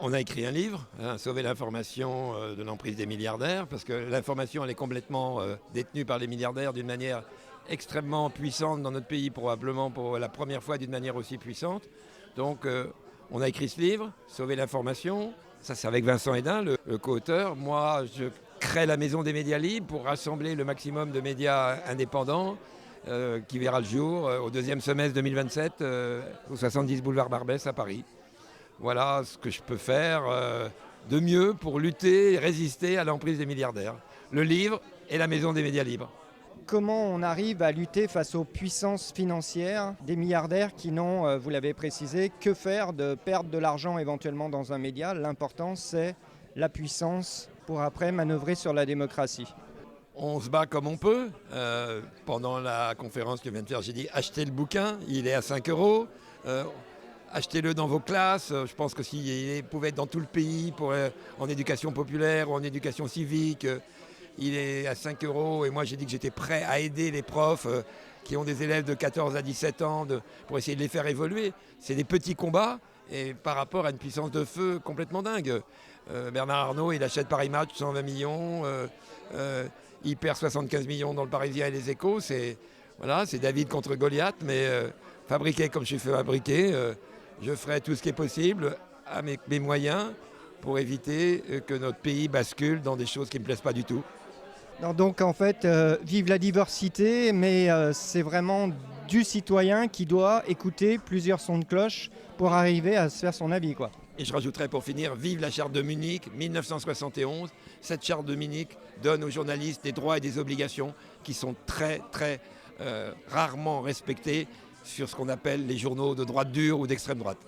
On a écrit un livre, Sauver l'information de l'emprise des milliardaires, parce que l'information elle est complètement détenue par les milliardaires d'une manière extrêmement puissante dans notre pays, probablement pour la première fois d'une manière aussi puissante. Donc on a écrit ce livre, Sauver l'information. Ça c'est avec Vincent Hédin, le co-auteur. Moi je crée la Maison des médias libres pour rassembler le maximum de médias indépendants qui verra le jour au deuxième semestre 2027 au 70 boulevard Barbès à Paris. Voilà ce que je peux faire de mieux pour lutter et résister à l'emprise des milliardaires. Le livre et la Maison des médias libres. Comment on arrive à lutter face aux puissances financières des milliardaires qui n'ont, vous l'avez précisé, que faire de perdre de l'argent éventuellement dans un média. L'important, c'est la puissance pour après manœuvrer sur la démocratie. On se bat comme on peut. Pendant la conférence que je viens de faire, j'ai dit achetez le bouquin, il est à 5 euros. Achetez-le dans vos classes. Je pense que s'il pouvait être dans tout le pays en éducation populaire ou en éducation civique, il est à 5 euros. Et moi, j'ai dit que j'étais prêt à aider les profs qui ont des élèves de 14 à 17 ans pour essayer de les faire évoluer. C'est des petits combats et par rapport à une puissance de feu complètement dingue. Bernard Arnault, il achète Paris Match 120 millions. Il perd 75 millions dans le Parisien et les Échos. C'est David contre Goliath, mais fabriqué comme je suis fait fabriquer. Je ferai tout ce qui est possible à mes moyens pour éviter que notre pays bascule dans des choses qui ne me plaisent pas du tout. Donc en fait, vive la diversité, mais c'est vraiment du citoyen qui doit écouter plusieurs sons de cloche pour arriver à se faire son avis, quoi. Et je rajouterai pour finir, vive la charte de Munich, 1971. Cette charte de Munich donne aux journalistes des droits et des obligations qui sont très, très rarement respectées sur ce qu'on appelle les journaux de droite dure ou d'extrême droite.